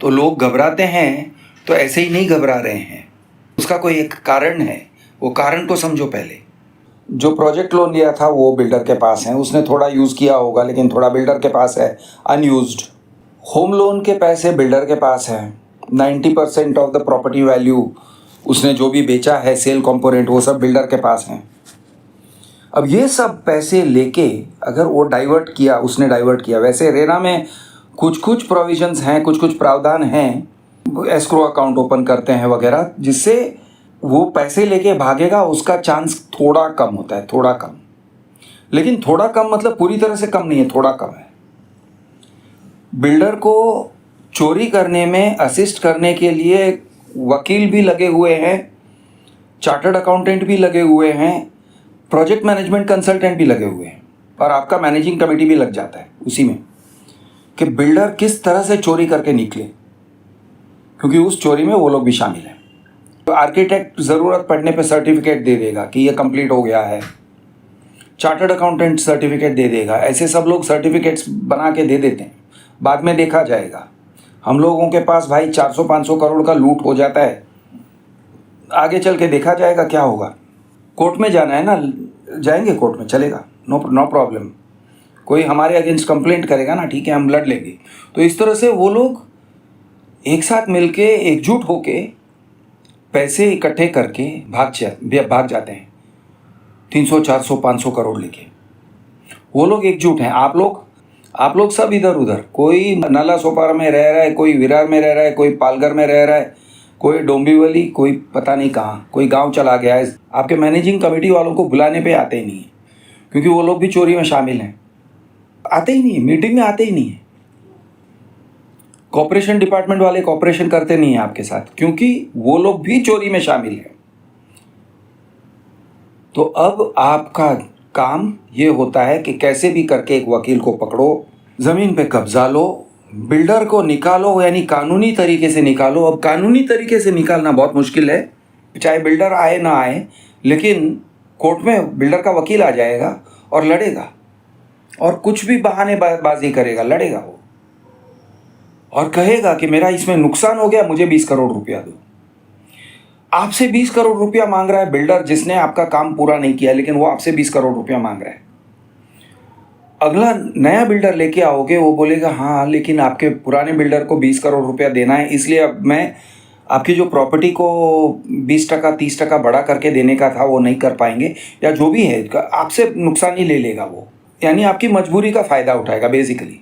तो लोग घबराते हैं तो ऐसे ही नहीं घबरा रहे हैं, उसका कोई एक कारण है, वो कारण को समझो पहले। जो प्रोजेक्ट लोन लिया था वो बिल्डर के पास है, उसने थोड़ा यूज़ किया होगा लेकिन थोड़ा बिल्डर के पास है अनयूज्ड। होम लोन के पैसे बिल्डर के पास है, 90% ऑफ द प्रॉपर्टी वैल्यू उसने जो भी बेचा है सेल कंपोनेंट वो सब बिल्डर के पास हैं। अब ये सब पैसे लेके अगर वो उसने डाइवर्ट किया, वैसे रेरा में कुछ कुछ प्रोविजंस हैं, कुछ कुछ प्रावधान हैं, एस्क्रो अकाउंट ओपन करते हैं वगैरह, जिससे वो पैसे लेके भागेगा उसका चांस थोड़ा कम होता है, थोड़ा कम। लेकिन थोड़ा कम मतलब पूरी तरह से कम नहीं है, थोड़ा कम है। बिल्डर को चोरी करने में असिस्ट करने के लिए वकील भी लगे हुए हैं, चार्टर्ड अकाउंटेंट भी लगे हुए हैं, प्रोजेक्ट मैनेजमेंट कंसल्टेंट भी लगे हुए हैं, और आपका मैनेजिंग कमेटी भी लग जाता है उसी में कि बिल्डर किस तरह से चोरी करके निकले, क्योंकि उस चोरी में वो लोग भी शामिल हैं। तो आर्किटेक्ट ज़रूरत पड़ने पे सर्टिफिकेट दे देगा कि ये कंप्लीट हो गया है, चार्टर्ड अकाउंटेंट सर्टिफिकेट दे देगा, ऐसे सब लोग सर्टिफिकेट्स बना के दे देते हैं। बाद में देखा जाएगा। हम लोगों के पास भाई 400-500 करोड़ का लूट हो जाता है, आगे चल के देखा जाएगा क्या होगा। कोर्ट में जाना है ना, जाएंगे कोर्ट में, चलेगा, नो प्रॉब्लम। कोई हमारे अगेंस्ट कंप्लेंट करेगा ना, ठीक है, हम लड़ लेंगे। तो इस तरह से वो लोग एक साथ मिलके एकजुट होके पैसे इकट्ठे करके भाग जाते हैं 300, 400, 500 करोड़ लेके। वो लोग एकजुट हैं, आप लोग सब इधर उधर, कोई नाला सोपारा में रह रहा है, कोई विरार में रह रहा है, कोई पालघर में रह रहा है, कोई डोंबिवली, कोई पता नहीं कहाँ, कोई गांव चला गया है। आपके मैनेजिंग कमेटी वालों को बुलाने पे आते ही नहीं है, क्योंकि वो लोग भी चोरी में शामिल हैं, आते ही नहीं है, मीटिंग में आते ही नहीं है। कॉर्पोरेशन डिपार्टमेंट वाले कॉर्पोरेशन करते नहीं है आपके साथ, क्योंकि वो लोग भी चोरी में शामिल हैं। तो अब आपका काम ये होता है कि कैसे भी करके एक वकील को पकड़ो, ज़मीन पे कब्जा लो, बिल्डर को निकालो, यानी कानूनी तरीके से निकालो। अब कानूनी तरीके से निकालना बहुत मुश्किल है, चाहे बिल्डर आए ना आए, लेकिन कोर्ट में बिल्डर का वकील आ जाएगा और लड़ेगा, और कुछ भी बहानेबाजी करेगा, लड़ेगा वो, और कहेगा कि मेरा इसमें नुकसान हो गया, मुझे 20 करोड़ रुपया दो। आपसे 20 करोड़ रुपया मांग रहा है बिल्डर, जिसने आपका काम पूरा नहीं किया, लेकिन वो आपसे 20 करोड़ रुपया मांग रहा है। अगला नया बिल्डर लेके आओगे, वो बोलेगा हाँ लेकिन आपके पुराने बिल्डर को 20 करोड़ रुपया देना है, इसलिए अब मैं आपकी जो प्रॉपर्टी को 20%, 30% बड़ा करके देने का था वो नहीं कर पाएंगे, या जो भी है आपसे नुकसान ही ले लेगा वो, यानी आपकी मजबूरी का फ़ायदा उठाएगा बेसिकली।